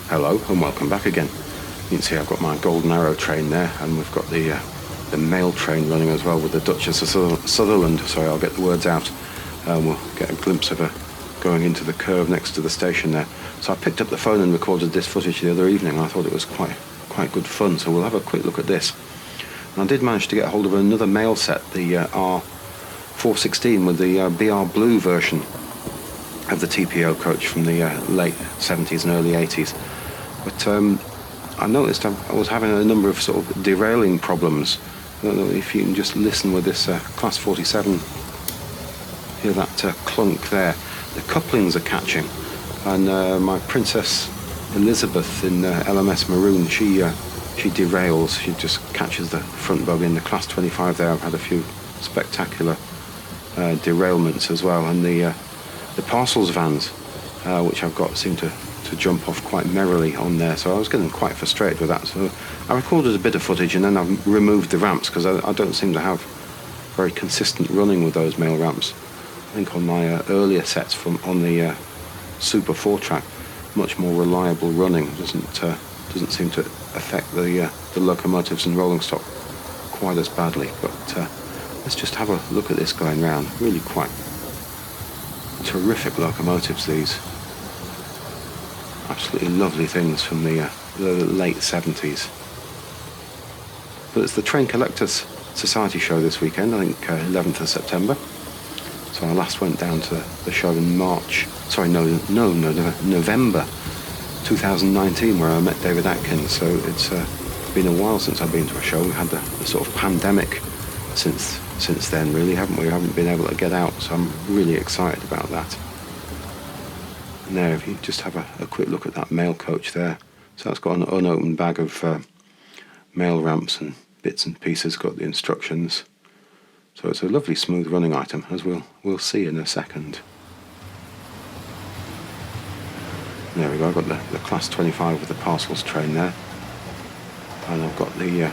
Hello and welcome back again. You can see I've got my Golden Arrow train there, and we've got the mail train running as well with the Duchess of Sutherland. Sorry, I'll get the words out. We'll get a glimpse of her going into the curve next to the station there. So I picked up the phone and recorded this footage the other evening. I thought it was quite good fun, so we'll have a quick look at this. And I did manage to get hold of another mail set, the R.068 with the BR Blue version of the TPO coach from the late 70s and early 80s. But I noticed I was having a number of sort of derailing problems. I don't know if you can just listen with this Class 47. Hear that clunk there. The couplings are catching. And my Princess Elizabeth in LMS Maroon, she derails. She just catches the front bug in the Class 25 there. I've had a few spectacular derailments as well. And the parcels vans, which I've got, seem to jump off quite merrily on there, so I was getting quite frustrated with that. So I recorded a bit of footage and then I've removed the ramps because I don't seem to have very consistent running with those mail ramps. I think on my earlier sets on the Super 4 track, much more reliable running. Doesn't seem to affect the locomotives and rolling stock quite as badly. But let's just have a look at this going round. Really quite terrific locomotives, these. Absolutely lovely things from the late 70s. But it's the Train Collectors Society show this weekend, I think 11th of September. So I last went down to the show in November 2019, where I met David Atkins. So it's been a while since I've been to a show. We had the sort of pandemic since then, really, haven't we? We haven't been able to get out, so I'm really excited about that. And there, if you just have a quick look at that mail coach there. So that's got an unopened bag of mail ramps and bits and pieces, got the instructions. So it's a lovely smooth running item, as we'll see in a second. And there we go, I've got the Class 25 with the parcels train there. And I've got the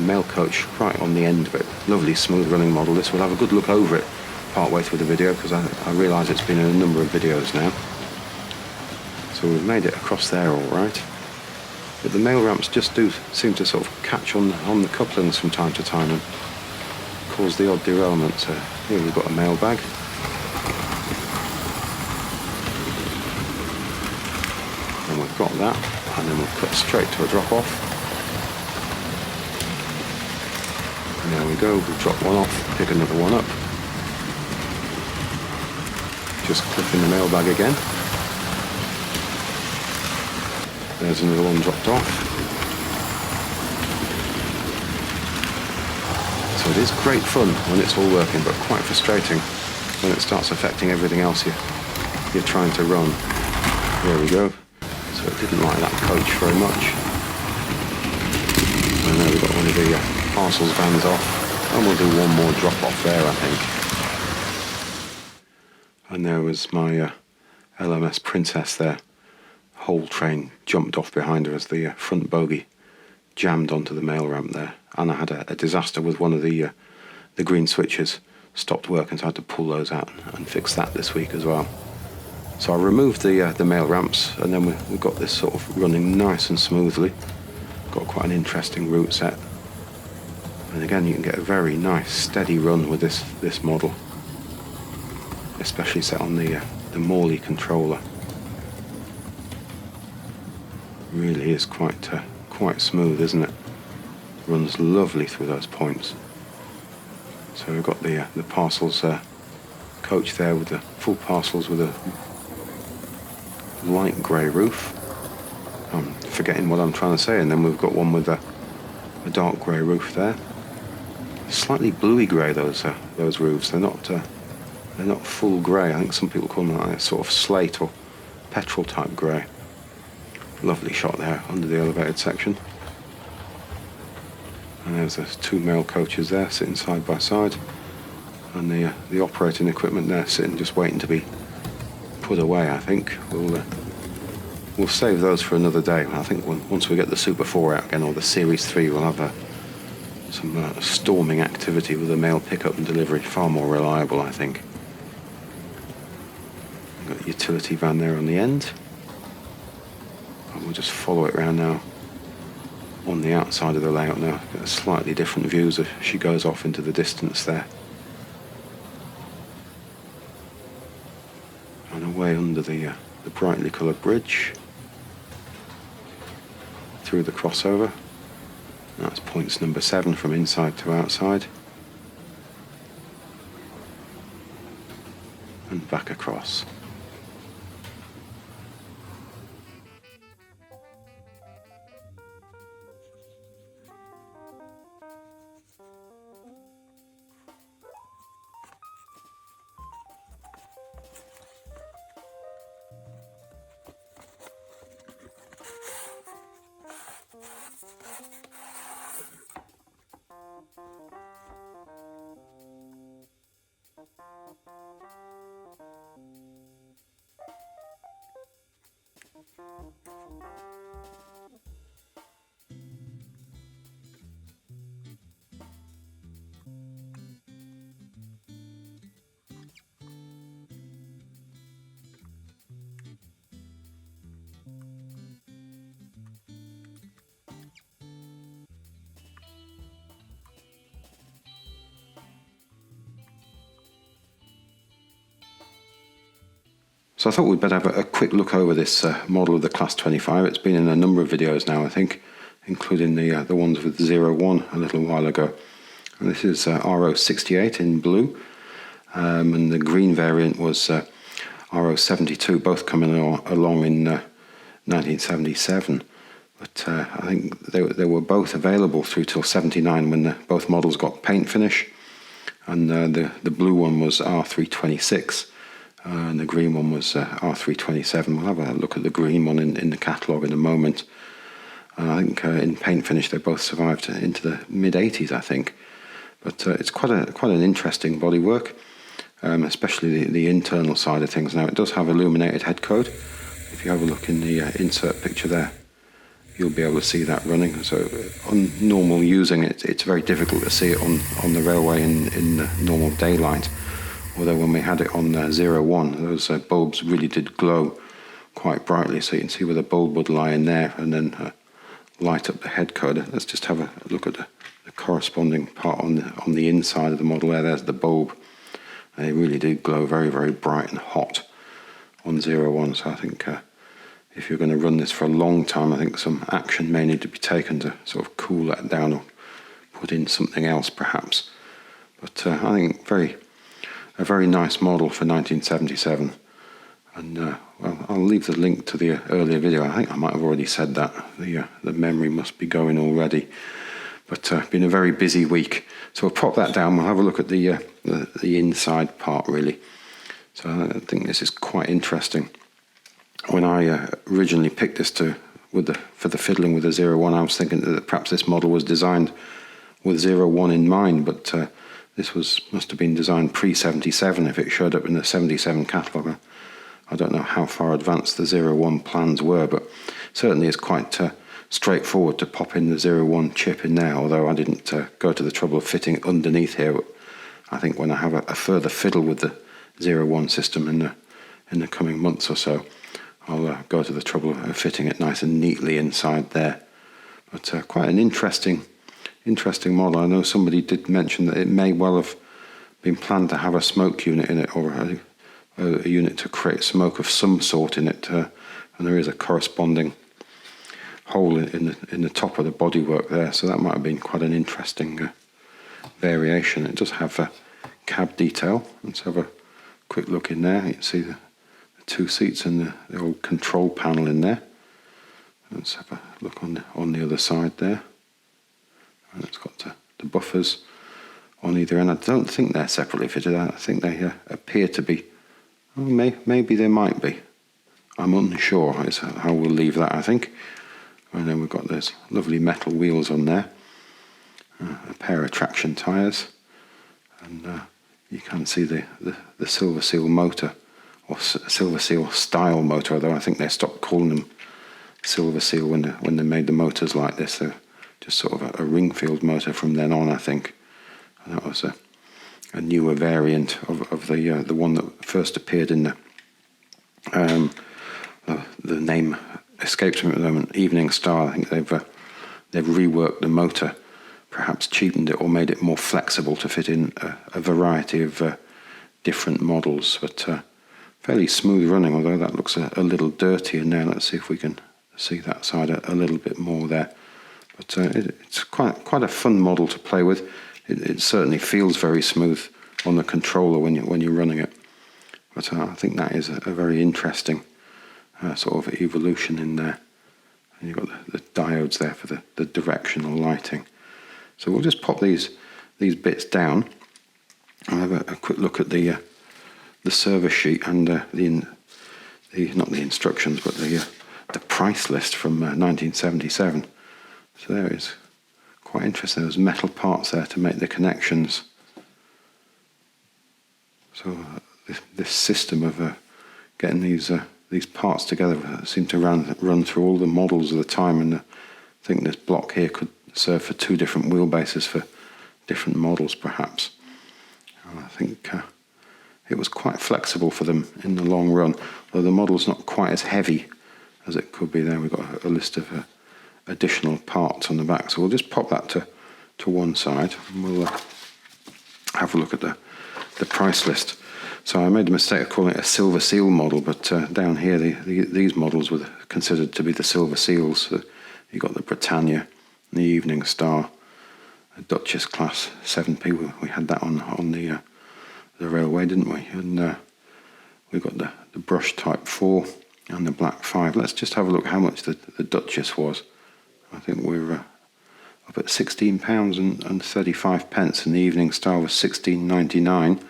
mail coach right on the end of it. Lovely smooth running model. This, we'll have a good look over it part way through the video, because I realise it's been in a number of videos now. So we've made it across there all right. But the mail ramps just do seem to sort of catch on the couplings from time to time and cause the odd derailment. So here we've got a mail bag. And we've got that, and then we'll cut straight to a drop off. And there we go, we'll drop one off, pick another one up. Just clip in the mail bag again. There's another one dropped off. So it is great fun when it's all working, but quite frustrating when it starts affecting everything else you're trying to run. There we go. So it didn't like that coach very much. And there we've got one of the parcels vans off. And we'll do one more drop off there, I think. And there was my LMS Princess there. Whole train jumped off behind her as the front bogie jammed onto the mail ramp there. And I had a disaster with one of the green switches. Stopped working, so I had to pull those out and fix that this week as well. So I removed the mail ramps, and then we got this sort of running nice and smoothly. Got quite an interesting route set. And again, you can get a very nice steady run with this model, especially set on the Morley controller. Really is quite smooth, isn't it? Runs lovely through those points. So we've got the parcels coach there with the full parcels with a light grey roof. I'm forgetting what I'm trying to say. And then we've got one with a dark grey roof there. Slightly bluey grey, those roofs. They're not full grey. I think some people call them like a sort of slate or petrol type grey. Lovely shot there under the elevated section. And there's the two mail coaches there sitting side by side, and the operating equipment there sitting just waiting to be put away. I think we'll save those for another day. I think once we get the Super 4 out again, or the Series 3, we'll have some storming activity with the mail pickup and delivery. Far more reliable, I think. Got a utility van there on the end. we'll just follow it around now on the outside of the layout now. Get slightly different views as she goes off into the distance there. And away under the brightly coloured bridge. Through the crossover. That's points number 7 from inside to outside. And back across. So I thought we'd better have a quick look over this model of the Class 25. It's been in a number of videos now, I think, including the ones with 01 a little while ago. And this is R.068 in blue, and the green variant was R.072, both coming along in 1977. But I think they were both available through till 79 when both models got paint finish. And the blue one was R326. And the green one was R327. We'll have a look at the green one in the catalogue in a moment. I think in paint finish they both survived into the mid-80s, I think. But it's quite an interesting bodywork, especially the internal side of things. Now it does have illuminated head code. If you have a look in the insert picture there, you'll be able to see that running. So on normal using it's very difficult to see it on the railway in normal daylight. Although when we had it on 01, those bulbs really did glow quite brightly, so you can see where the bulb would lie in there and then light up the head code. Let's just have a look at the corresponding part on the inside of the model there. There's the bulb. They really do glow very, very bright and hot on 01, so I think if you're going to run this for a long time, I think some action may need to be taken to sort of cool that down or put in something else perhaps. But I think a very nice model for 1977, and well, I'll leave the link to the earlier video. I think I might have already said that. The memory must be going already, but been a very busy week. So we'll pop that down. We'll have a look at the inside part really. So I think this is quite interesting. When I originally picked this for the fiddling with the 01, I was thinking that perhaps this model was designed with 01 in mind, but this must have been designed pre-77 if it showed up in the 77 catalogue. I don't know how far advanced the 01 plans were, but certainly it's quite straightforward to pop in the 01 chip in there, although I didn't go to the trouble of fitting it underneath here. I think when I have a further fiddle with the 01 system in the coming months or so, I'll go to the trouble of fitting it nice and neatly inside there. But quite an interesting model. I know somebody did mention that it may well have been planned to have a smoke unit in it, or a unit to create smoke of some sort in it, and there is a corresponding hole in the top of the bodywork there, so that might have been quite an interesting variation. It does have a cab detail. Let's have a quick look in there. You can see the two seats and the old control panel in there. Let's have a look on the other side there. And it's got the buffers on either end. I don't think they're separately fitted. I think they appear to be. Oh, maybe they might be. I'm unsure. Is how we'll leave that, I think. And then we've got those lovely metal wheels on there. A pair of traction tyres. And you can see the Silver Seal motor, or Silver Seal style motor, although I think they stopped calling them Silver Seal when they made the motors like this. They're just sort of a Ringfield motor from then on, I think. And that was a newer variant of the one that first appeared in the name escapes me at the moment. Evening Star, I think they've reworked the motor, perhaps cheapened it or made it more flexible to fit in a variety of different models, but fairly smooth running, although that looks a little dirtier now. Let's see if we can see that side a little bit more there. But it's quite a fun model to play with. It certainly feels very smooth on the controller when you're running it. But I think that is a very interesting sort of evolution in there. And you've got the diodes there for the directional lighting. So we'll just pop these bits down and have a quick look at the service sheet and not the instructions, but the price list from 1977. So there is quite interesting. There's metal parts there to make the connections. So this system of getting these parts together seemed to run through all the models of the time, and I think this block here could serve for 2 different wheelbases for different models, perhaps. And I think it was quite flexible for them in the long run, though the model's not quite as heavy as it could be. There we've got a list of additional parts on the back, so we'll just pop that to one side, and we'll have a look at the price list. So I made the mistake of calling it a Silver Seal model, but down here these models were considered to be the Silver Seals. So you got the Britannia, the Evening Star, a Duchess Class 7P. We had that on the railway, didn't we? And we got the Brush Type 4 and the Black 5. Let's just have a look how much the Duchess was. I think we're up at £16 and 35 pence, and the Evening Star was £16.99,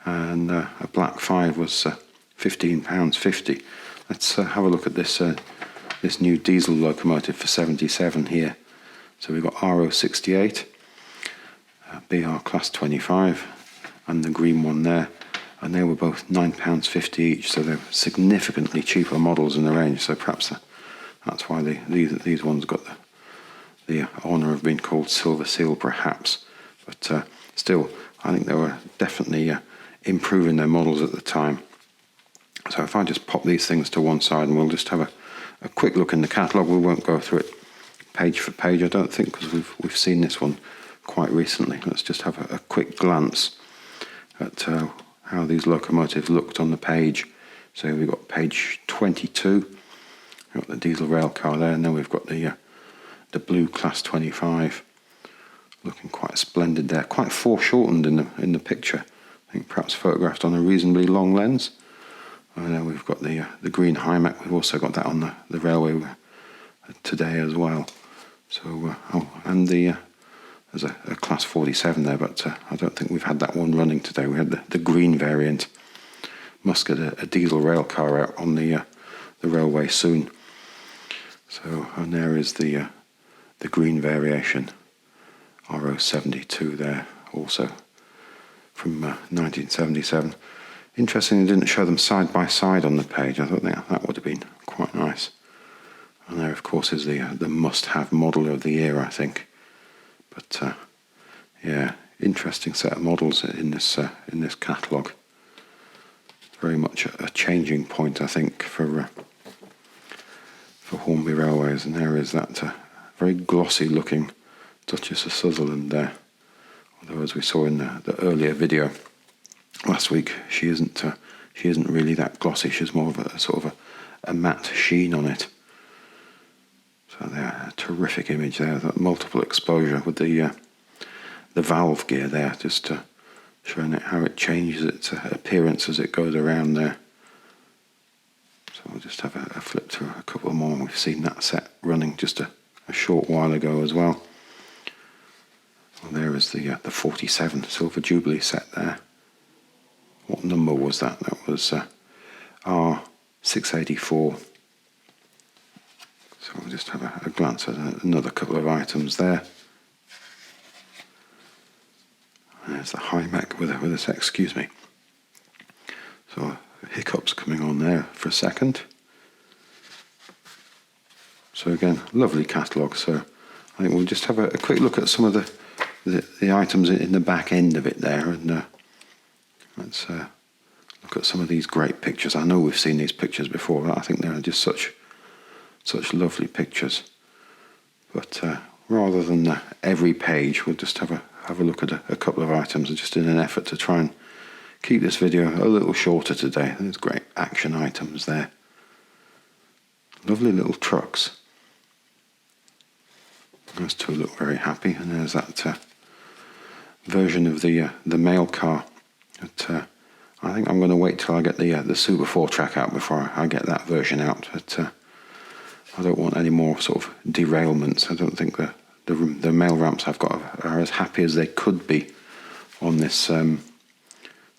and a Black 5 was £15.50. Let's have a look at this new diesel locomotive for 77 here. So we've got R.068, BR Class 25, and the green one there, and they were both £9.50 each, so they're significantly cheaper models in the range. So perhaps that's why these ones got the honour of being called Silver Seal, perhaps. But still, I think they were definitely improving their models at the time. So if I just pop these things to one side, and we'll just have a quick look in the catalogue. We won't go through it page for page, I don't think, because we've seen this one quite recently. Let's just have a quick glance at how these locomotives looked on the page. So we've got page 22. We've got the diesel rail car there, and then we've got the blue Class 25, looking quite splendid there. Quite foreshortened in the picture. I think perhaps photographed on a reasonably long lens. And then we've got the green Hymac. We've also got that on the railway today as well. So and there's a Class 47 there, but I don't think we've had that one running today. We had the green variant. Must get a diesel rail car out on the railway soon. So, and there is the green variation, R.072 there, also from 1977. Interesting, they didn't show them side by side on the page. I thought that would have been quite nice. And there, of course, is the must-have model of the year, I think. But yeah, interesting set of models in this catalogue. Very much a changing point, I think, for Hornby Railways. And there is that very glossy-looking Duchess of Sutherland there. Although, as we saw in the earlier video last week, she isn't really that glossy. She's more of a sort of a matte sheen on it. So there, a terrific image there. That multiple exposure with the valve gear there, just showing it how it changes its appearance as it goes around there. So we'll just have a flip through a couple more. We've seen that set running just a short while ago as well. Well, there is the 47 Silver Jubilee set there. What number was that? That was R.068. So we'll just have a glance at another couple of items there. There's the Hymac with us, excuse me. So hiccups coming on there for a second. So again, lovely catalogue. So I think we'll just have a quick look at some of the items in the back end of it there, and let's look at some of these great pictures. I know we've seen these pictures before, but I think they're just such such lovely pictures. But rather than every page, we'll just have a look at a couple of items, just in an effort to try and keep this video a little shorter today. There's great action items there. Lovely little trucks. Those two look very happy, and there's that version of the mail car. But I think I'm going to wait till I get the Super 4 track out before I get that version out. But I don't want any more sort of derailments. I don't think the mail ramps I've got are as happy as they could be on this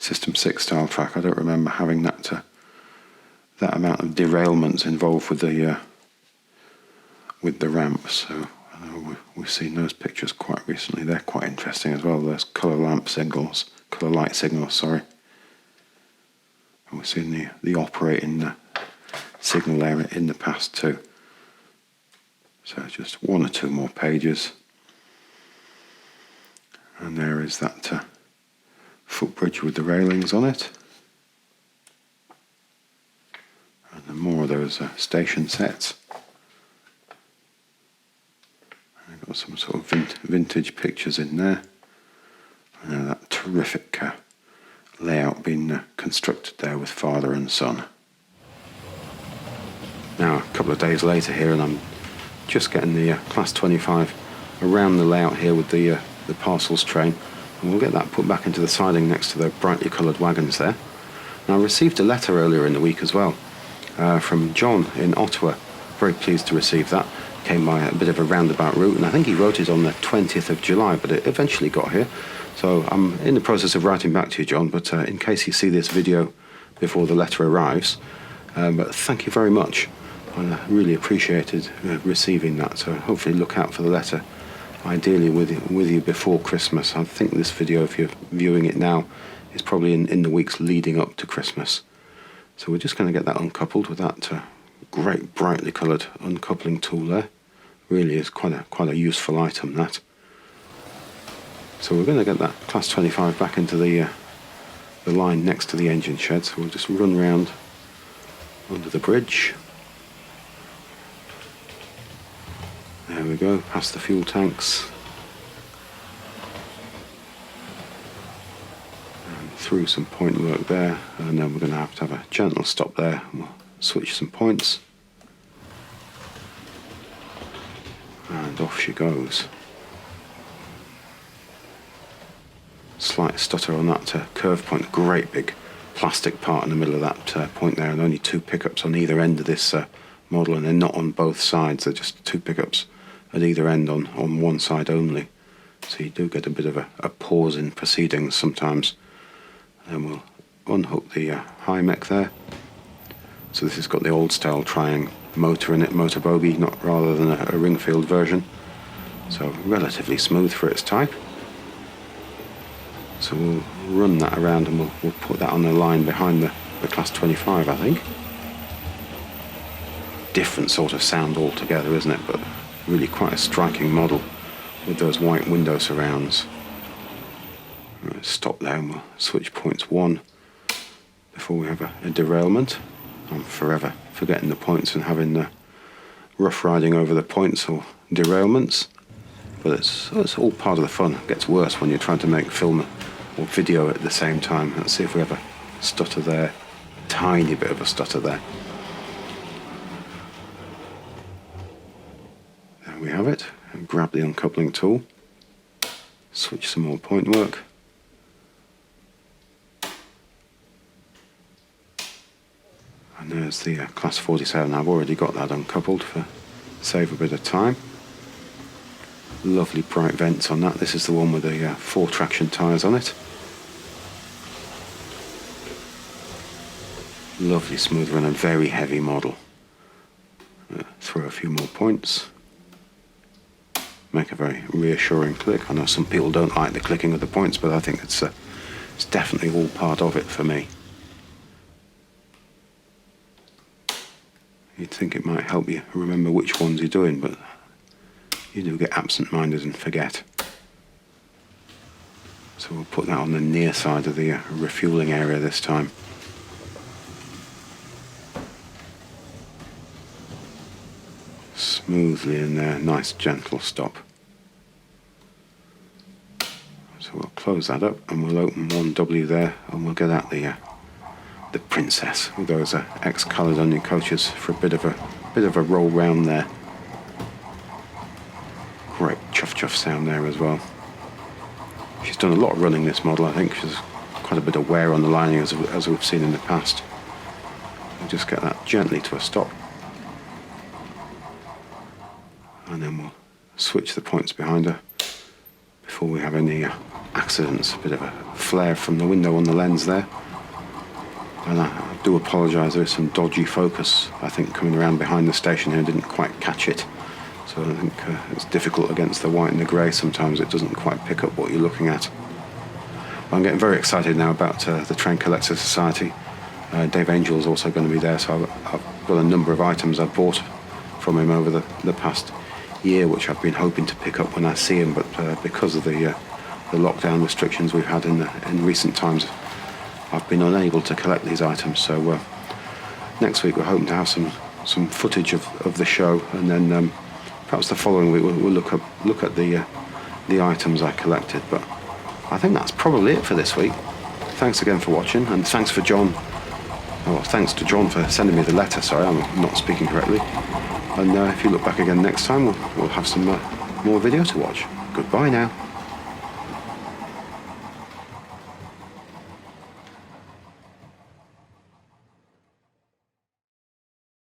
System 6 style track. I don't remember having that amount of derailments involved with the ramps. So I know we've seen those pictures quite recently. They're quite interesting as well. Those colour light signals, sorry. And we've seen the operating signal there in the past too. So just one or two more pages. And there is that footbridge with the railings on it. And then more of those station sets. And I've got some sort of vintage pictures in there. And that terrific layout being constructed there with father and son. Now a couple of days later here, and I'm just getting the Class 25 around the layout here with the parcels train, and we'll get that put back into the siding next to the brightly coloured wagons there. Now I received a letter earlier in the week as well from John in Ottawa. Very pleased to receive that. Came by a bit of a roundabout route, and I think he wrote it on the 20th of July, but it eventually got here. So I'm in the process of writing back to you, John, but in case you see this video before the letter arrives, but thank you very much. I really appreciated receiving that, so hopefully look out for the letter, ideally with you before Christmas. I think this video, if you're viewing it now, is probably in the weeks leading up to Christmas. So we're just going to get that uncoupled with that great brightly coloured uncoupling tool there. Really is quite a useful item, that. So we're going to get that Class 25 back into the line next to the engine shed, so we'll just run round under the bridge. There we go, past the fuel tanks. And through some point work there, and then we're going to have a gentle stop there, and we'll switch some points. And off she goes. Slight stutter on that curve point, great big plastic part in the middle of that point there, and only two pickups on either end of this model, and they're not on both sides, they're just two pickups at either end on one side only. So you do get a bit of a pause in proceedings sometimes. And we'll unhook the high mech there. So this has got the old style triangle motor in it, motor bogie, not rather than a ring-filled version. So relatively smooth for its type. So we'll run that around, and we'll put that on the line behind the Class 25, I think. Different sort of sound altogether, isn't it? But really quite a striking model with those white window surrounds. Right, stop there, and we'll switch points one before we have a derailment. I'm forever forgetting the points and having the rough riding over the points or derailments. But it's all part of the fun. It gets worse when you're trying to make film or video at the same time. Let's see if we have a stutter there. Tiny bit of a stutter there. There we have it. And grab the uncoupling tool. Switch some more point work. And there's the Class 47. I've already got that uncoupled to save a bit of time. Lovely bright vents on that. This is the one with the 4 traction tyres on it. Lovely smooth run, a very heavy model. Throw a few more points. Make a very reassuring click. I know some people don't like the clicking of the points, but I think it's definitely all part of it for me. You'd think it might help you remember which ones you're doing, but you do get absent-minded and forget. So we'll put that on the near side of the refueling area this time. smoothly in there, nice gentle stop. So we'll close that up and we'll open 1W there and we'll get out the Princess with those ex-Caledonian coaches for a bit of a roll round there. Great chuff sound there as well. She's done a lot of running, this model. I think she's quite a bit of wear on the lining as we've seen in the past. We'll just get that gently to a stop. And then we'll switch the points behind her before we have any accidents. A bit of a flare from the window on the lens there. And I do apologise, there is some dodgy focus, I think, coming around behind the station here. Didn't quite catch it. So I think it's difficult against the white and the grey. Sometimes it doesn't quite pick up what you're looking at. I'm getting very excited now about the Train Collector Society. Dave Angel's also going to be there, so I've got a number of items I've bought from him over the past year, which I've been hoping to pick up when I see him, but because of the lockdown restrictions we've had in recent times, I've been unable to collect these items. So next week we're hoping to have some footage of the show, and then perhaps the following week we'll look at the items I collected. But I think that's probably it for this week. Thanks again for watching, and thanks to John for sending me the letter. Sorry, I'm not speaking correctly. And if you look back again next time, we'll have some more video to watch. Goodbye now.